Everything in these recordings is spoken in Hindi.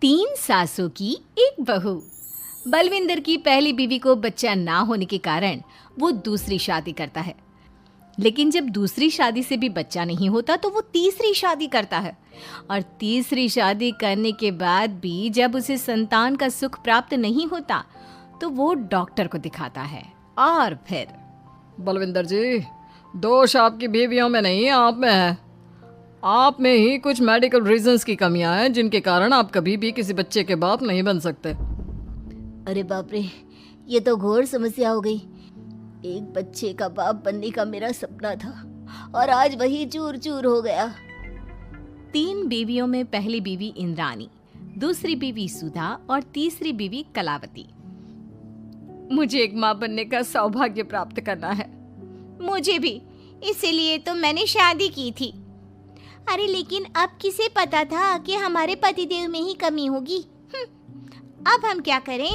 तीन सासों की एक बहू। बलविंदर की पहली बीवी को बच्चा ना होने के कारण वो दूसरी शादी करता है, लेकिन जब दूसरी शादी से भी बच्चा नहीं होता तो वो तीसरी शादी करता है, और तीसरी शादी करने के बाद भी जब उसे संतान का सुख प्राप्त नहीं होता तो वो डॉक्टर को दिखाता है। और फिर बलविंदर जी, दोष आपकी बीवियों में नहीं, आप में है। आप में ही कुछ मेडिकल रीजंस की कमियां हैं जिनके कारण आप कभी भी किसी बच्चे के बाप नहीं बन सकते। अरे बाप रे, ये तो घोर समस्या हो गई। एक बच्चे का बाप बनने का मेरा सपना था और आज वही चूर चूर हो गया। तीन बीवियों में पहली बीवी इंद्राणी, दूसरी बीवी सुधा और तीसरी बीवी कलावती। मुझे एक माँ बनने का सौभाग्य प्राप्त करना है। मुझे भी, इसीलिए तो मैंने शादी की थी। अरे लेकिन अब किसे पता था कि हमारे पतिदेव में ही कमी होगी। अब हम क्या करें?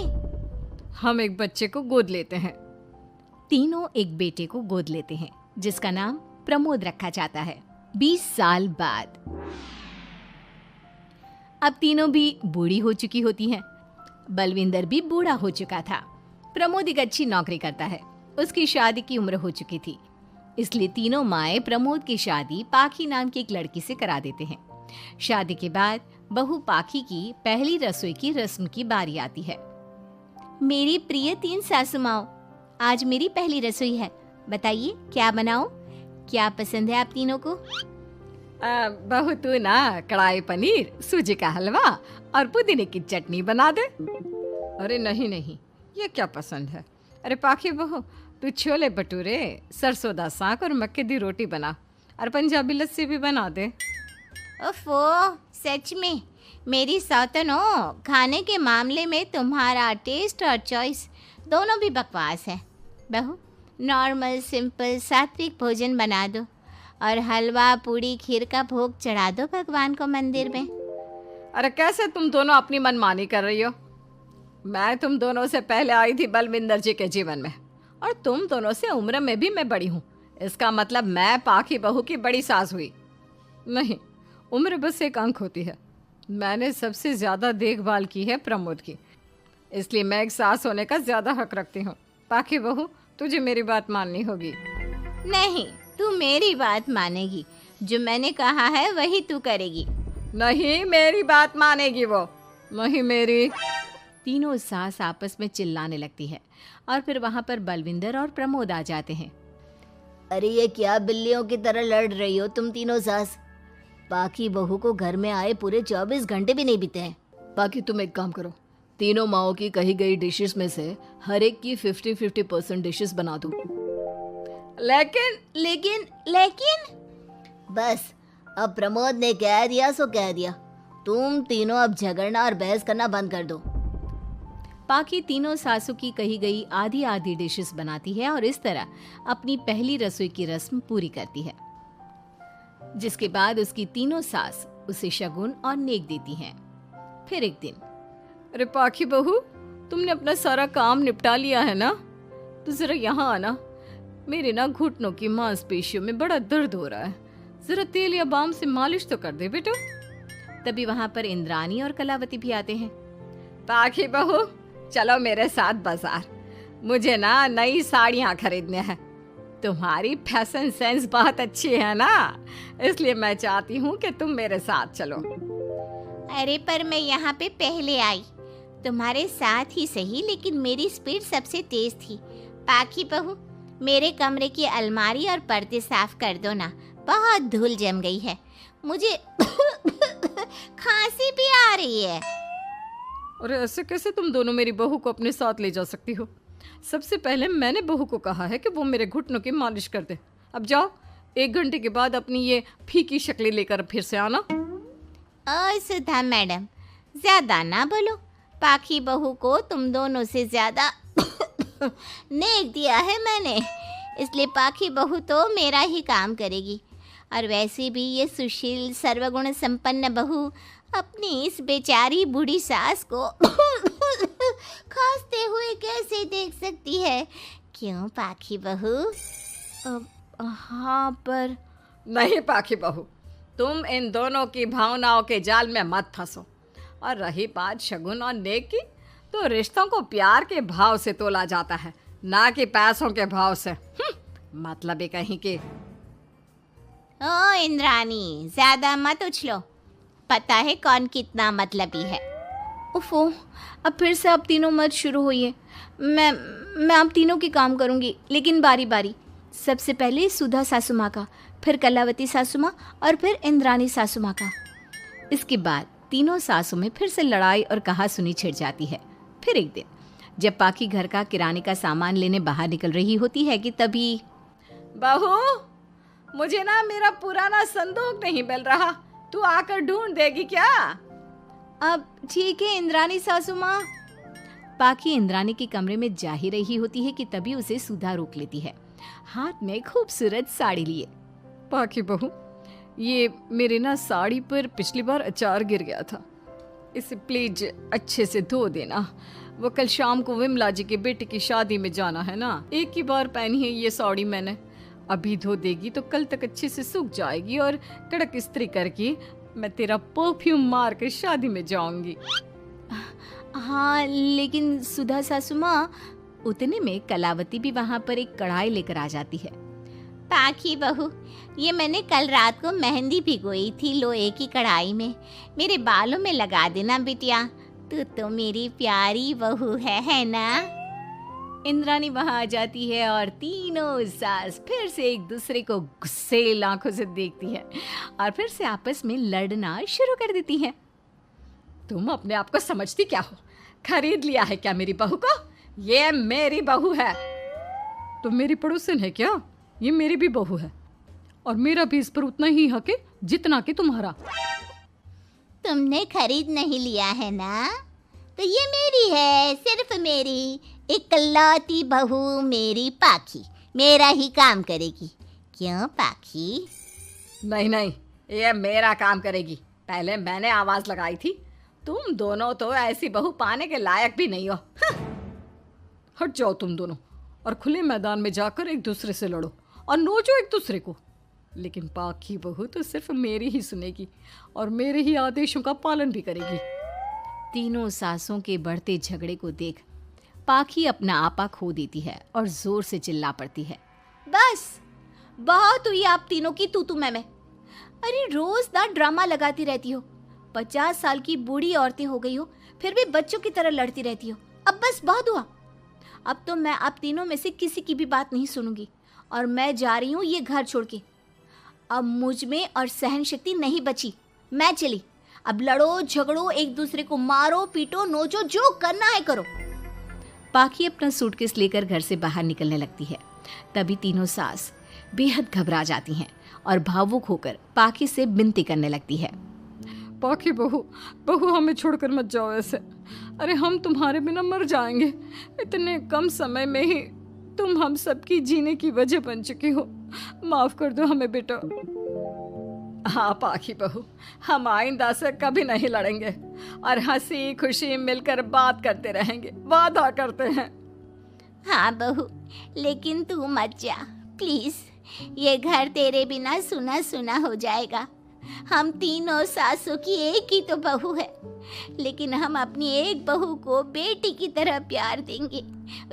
हम एक बच्चे को गोद लेते हैं। तीनों एक बेटे को गोद लेते हैं जिसका नाम प्रमोद रखा जाता है। 20 साल बाद अब तीनों भी बूढ़ी हो चुकी होती हैं। बलविंदर भी बूढ़ा हो चुका था। प्रमोद एक अच्छी नौकरी करता है। उसकी शादी की उम्र हो चुकी थी, इसलिए तीनों माएं प्रमोद की शादी पाखी नाम की एक लड़की से करा देते हैं। शादी के बाद बहू पाखी की पहली रसोई की रस्म की बारी आती है। मेरी प्रिय तीन सासू माओ, आज मेरी पहली रसोई है। बताइए क्या बनाऊं? क्या पसंद है आप तीनों को? बहू तू ना कढ़ाई पनीर, सूजी का हलवा और पुदीने की चटनी बना दे। अरे नहीं नहीं, ये क्या पसंद है? अरे पाखी बहू, तू छोले भटूरे, सरसों दा साग और मक्के दी रोटी बना, और पंजाबी लस्सी भी बना दे। ओफो, सच में मेरी सौतन हो, खाने के मामले में तुम्हारा टेस्ट और चॉइस दोनों भी बकवास है। बहू, नॉर्मल सिंपल सात्विक भोजन बना दो और हलवा पूड़ी खीर का भोग चढ़ा दो भगवान को मंदिर में। अरे कैसे तुम दोनों अपनी मनमानी कर रही हो? मैं तुम दोनों से पहले आई थी बलविंदर जी के जीवन में, और तुम दोनों से उम्र में भी मैं बड़ी हूँ। इसका मतलब मैं पाखी बहू की बड़ी सास हुई? नहीं, उम्र बस एक अंक होती है। मैंने सबसे ज़्यादा देखभाल की है प्रमोद की, इसलिए मैं एक सास होने का ज़्यादा हक रखती हूँ। पाखी बहू, तुझे मेरी बात माननी होगी। नहीं, तू मेरी बात मानेगी। जो मैंने कहा है वही तू करेगी। नहीं, मेरी बात मानेगी वो। नहीं मेरी। तीनों सास आपस में चिल्लाने लगती है और फिर वहां पर बलविंदर और प्रमोद आ जाते हैं। अरे ये क्या बिल्लियों की तरह लड़ रही हो तुम तीनों सास? पाखी बहू को घर में आए पूरे 24 घंटे भी नहीं बीते हैं। बाकी तुम एक काम करो, तीनों माओं की कही गई डिशेस में से हर एक की 50-50% डिशेस बना दो। लेकिन बस, अब प्रमोद ने कह दिया सो कह दिया। तुम तीनों अब झगड़ना और बहस करना बंद कर दो। पाखी तीनों सासों की कही गई आधी आधी डिशेस बनाती है और इस तरह अपनी पहली रसोई की रस्म पूरी करती है, जिसके बाद उसकी तीनों सास उसे शगुन और नेक देती हैं। फिर एक दिन, अरे पाखी बहू, तुमने अपना सारा काम निपटा लिया है ना? तो जरा यहाँ आना। मेरे ना घुटनों की मांसपेशियों में बड़ा दर्द हो रहा है। जरा तेल या बाम से मालिश तो कर दे बेटा। तभी वहां पर इंद्राणी और कलावती भी आते हैं। पाखी बहू, चलो मेरे साथ बाजार। मुझे ना नई साड़ियाँ खरीदने हैं। तुम्हारी फैशन सेंस बहुत अच्छी है ना, इसलिए मैं चाहती हूँ कि तुम मेरे साथ चलो। अरे पर मैं यहाँ पे पहले आई, तुम्हारे साथ ही सही, लेकिन मेरी स्पीड सबसे तेज थी। पाखी बहू, मेरे कमरे की अलमारी और पर्दे साफ कर दो ना, बहुत धूल जम गई है। मुझे खांसी भी आ रही है। अरे ऐसे कैसे तुम दोनों मेरी बहू को अपने साथ ले जा सकती हो? सबसे पहले मैंने बहू को कहा है कि वो मेरे घुटनों की मालिश कर दे। अब जाओ, 1 घंटे के बाद अपनी ये फीकी शक्लें लेकर फिर से आना। सुधा मैडम, ज्यादा ना बोलो। पाखी बहू को तुम दोनों से ज्यादा नेक दिया है मैंने, इसलिए पाखी बहू तो मेरा ही काम करेगी। और वैसे भी ये सुशील सर्वगुण संपन्न बहू अपनी इस बेचारी बूढ़ी सास को खांसते हुए कैसे देख सकती है? क्यों पाखी बहू? हाँ, पर नहीं पाखी बहू, तुम इन दोनों की भावनाओं के जाल में मत फंसो। और रही बात शगुन और नेक की, तो रिश्तों को प्यार के भाव से तोला जाता है, ना कि पैसों के भाव से। मतलब ही कहीं के। ओ इंद्रानी, ज्यादा मत उछलो, पता है कौन कितना मतलबी है। उफो, अब फिर से आप तीनों मत शुरू होइए। मैं आप तीनों के काम करूंगी, लेकिन बारी बारी। सबसे पहले सुधा सासू माँ का, फिर कलावती सासू माँ और फिर इंद्रानी सासू माँ का। इसके बाद तीनों सासू में फिर से लड़ाई और कहासुनी छिड़ जाती है। फिर एक दिन जब पाखी घर का किराने का सामान लेने बाहर निकल रही होती है कि तभी, बहू, मुझे ना मेरा पुराना संदूक नहीं मिल रहा, तू आकर ढूंढ देगी क्या? अब ठीक है इंद्रानी सासू माँ। पाखी इंद्रानी के कमरे में जा ही रही होती है कि तभी उसे सुधा रोक लेती है, हाथ में खूबसूरत साड़ी लिए। पाखी बहू, ये मेरे ना साड़ी पर पिछली बार अचार गिर गया था, इसे प्लीज अच्छे से धो देना। वो कल शाम को विमला जी के बेटे की शादी में जाना है ना, एक ही बार पहनी है ये साड़ी मैंने। अभी धो देगी तो कल तक अच्छे से सूख जाएगी और कड़क इस्त्री करके मैं तेरा परफ्यूम मार कर शादी में जाऊंगी। हाँ, लेकिन सुधा सासू माँ, उतने में कलावती भी वहाँ पर एक कढ़ाई लेकर आ जाती है। पाखी बहू, ये मैंने कल रात को मेहंदी भिगोई थी लोहे की कढ़ाई में, मेरे बालों में लगा देना बिटिया, तू तो मेरी प्यारी बहू है ना? इंद्रानी वहाँ आ जाती है और तीनों सास फिर से एक दूसरे को गुस्सेल आंखों से देखती है और फिर से आपस में लड़ना शुरू कर देती है। तुम अपने आप को समझती क्या हो? खरीद लिया है क्या मेरी बहू को? ये मेरी बहू है। तो मेरी पड़ोसन है क्या? ये मेरी भी बहू है और मेरा भी इस पर उतना ही हक है जितना कि तुम्हारा। तुमने खरीद नहीं लिया है ना, तो ये मेरी है, सिर्फ मेरी, इकलौती बहू मेरी पाखी, मेरा ही काम करेगी। क्यों पाखी? नहीं नहीं, ये मेरा काम करेगी। पहले मैंने आवाज लगाई थी। तुम दोनों तो ऐसी बहू पाने के लायक भी नहीं हो। हट जाओ तुम दोनों और खुले मैदान में जाकर एक दूसरे से लड़ो और नोचो एक दूसरे को। लेकिन पाखी बहू तो सिर्फ मेरी ही सुनेगी और मेरे ही आदेशों का पालन भी करेगी। तीनों सासों के बढ़ते झगड़े को देख पाखी अपना आपा खो देती है और जोर से चिल्ला पड़ती है, बस बहुत हुई आप तीनों की तू मैं। अरे रोज ना ड्रामा लगाती रहती हो, 50 साल की बूढ़ी औरतें हो गई हो, फिर भी बच्चों की तरह लड़ती रहती हो। अब बस बहुत हुआ। अब तो मैं आप तीनों में से किसी की भी बात नहीं सुनूंगी और मैं जा रही हूँ ये घर छोड़ के। अब मुझ में और सहन शक्ति नहीं बची, मैं चली। अब लड़ो झगड़ो, एक दूसरे को मारो पीटो नोचो, जो करना है करो। पाखी अपना सूटकेस लेकर घर से बाहर निकलने लगती है। तभी तीनों सास बेहद घबरा जाती हैं और भावुक होकर पाखी से विनती करने लगती है, पाखी बहू, बहू हमें छोड़कर मत जाओ ऐसे। अरे हम तुम्हारे बिना मर जाएंगे। इतने कम समय में ही तुम हम सबकी जीने की वजह बन चुकी हो। माफ कर दो हमें बेटा। हाँ पाखी बहू, हम आइंदा से कभी नहीं लड़ेंगे और हंसी खुशी मिलकर बात करते रहेंगे, वादा करते हैं। हाँ बहू, लेकिन तू मत जा प्लीज, ये घर तेरे बिना सुना सुना हो जाएगा। हम तीनों सासों की एक ही तो बहू है, लेकिन हम अपनी एक बहू को बेटी की तरह प्यार देंगे,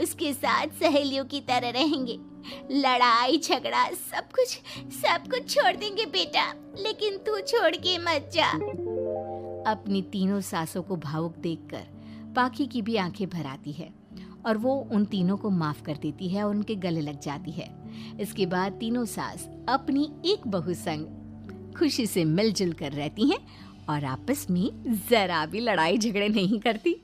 उसके साथ सहेलियों की तरह रहेंगे। लड़ाई झगड़ा सब कुछ छोड़ देंगे बेटा, लेकिन तू छोड़ के मत जा। अपनी तीनों सासों को भावुक देखकर पाखी की भी आंखें भर आती है और वो उन तीनों को माफ कर देती है और उनके गले लग जाती है। इसके बाद तीनों सास अपनी एक बहू संग खुशी से मिलजुल कर रहती हैं और आपस में जरा भी लड़ाई झगड़े नहीं करती।